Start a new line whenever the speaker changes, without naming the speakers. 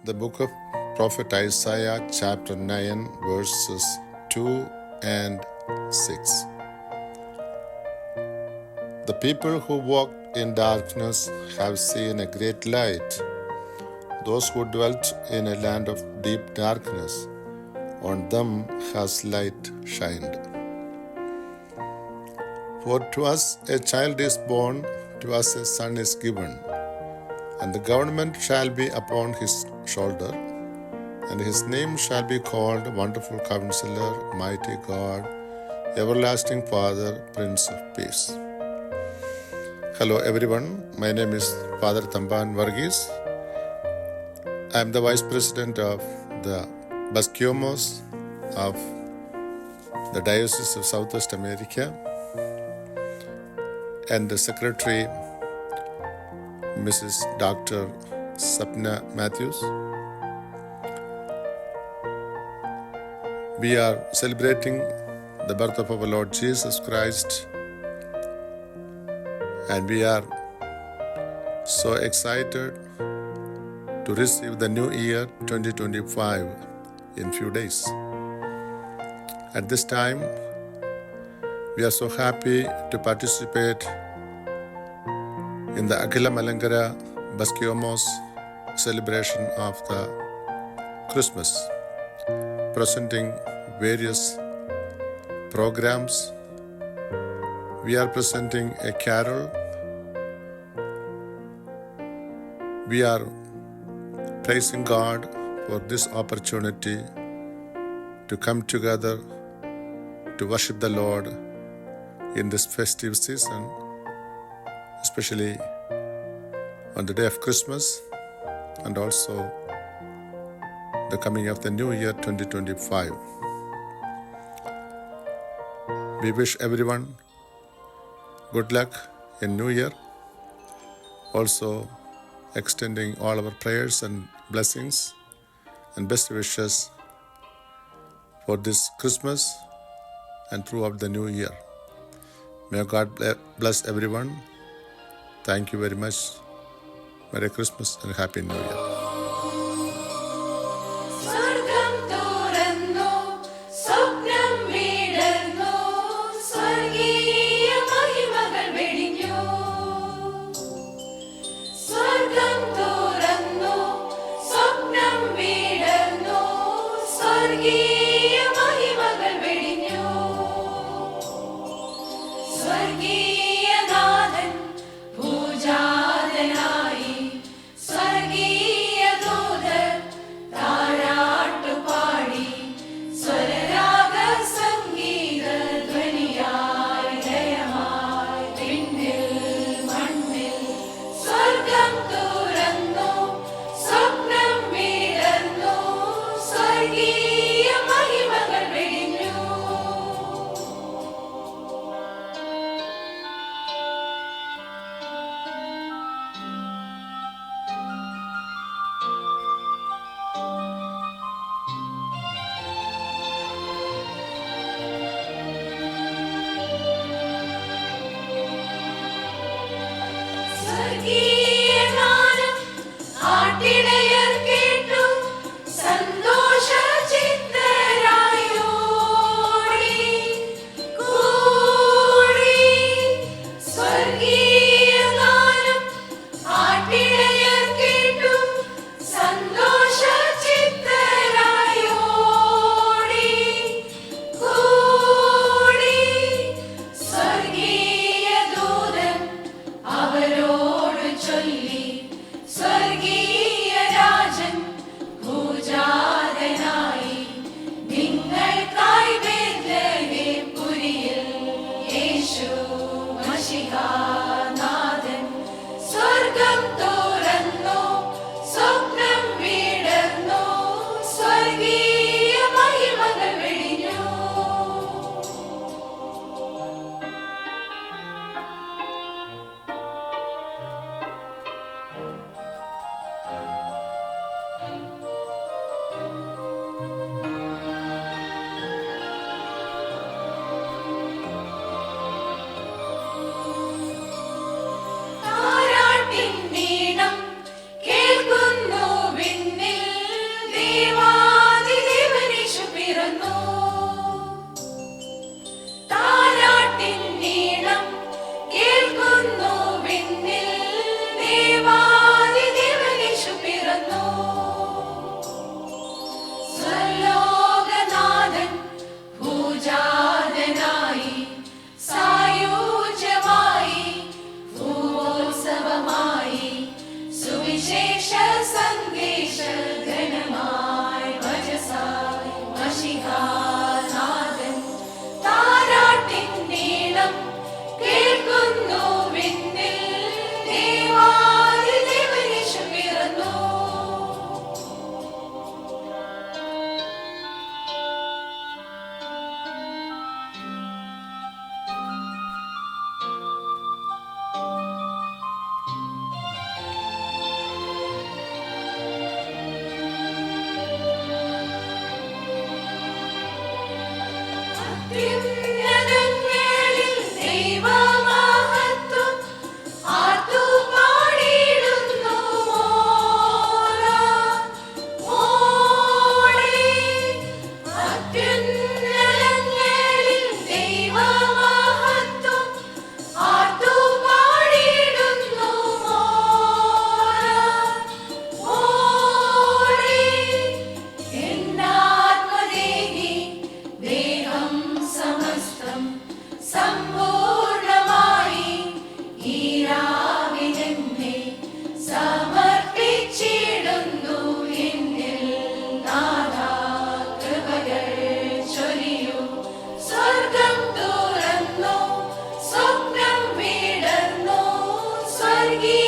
The book of Prophet Isaiah, chapter 9, verses 2 and 6. The people who walked in darkness have seen a great light. Those who dwelt in a land of deep darkness, on them has light shined. For to us a child is born, to us a son is given, and the government shall be upon his shoulder, and his name shall be called Wonderful Counselor, Mighty God, Everlasting Father, Prince of Peace. Hello everyone, my name is Father Tamban Varghese. I am the Vice President of the Basquiomos of the Diocese of Southwest America and the Secretary, Mrs. Dr. Sapna Matthews. We are celebrating the birth of our Lord Jesus Christ, and we are so excited to receive the new year 2025 in few days. At this time, we are so happy to participate in the Akhila Malankara Basquiomos celebration of the Christmas, presenting various programs. We are presenting a carol. We are praising God for this opportunity to come together to worship the Lord in this festive season, especially on the day of Christmas and also the coming of the new year 2025. We wish everyone good luck in new year, also extending all our prayers and blessings and best wishes for this Christmas and throughout the new year. May God bless everyone. Thank you very much. Merry Christmas and Happy New Year.
സ്വർഗീയനാഥൻ പൂജാതനായി സ്വർഗീയ സുവിശേഷ സന്ദേശ ഘനമായി വചസായി മഷിഹാനാഥൻ താരാട്ടിൻ നീളം കേൾക്കുന്നു വിണ്ണിൽ ദേവാദിദേവൻ യേശു പിറന്നു. അത്യുന്നതങ്ങളിൽ ദൈവമഹത്വം ആർത്തുപാടിയിടുന്നു മോളെ. അത്യുന്നതങ്ങളിൽ ദൈവമഹത്വം ആർത്തുപാടിയിടുന്നു മോളെ. എന്നാത്മദേഹി ദേഹം സമസ്തം സമ്പൂർണമായി ഈ രാവിലെന്നെ സമർപ്പിച്ചിടുന്നു എന്നിൽ നാഥാ. കൃപകൾ ചൊരിയൂ, സ്വർഗം തുറന്നു, സ്വപ്നം വിടർന്നു, സ്വർഗീയ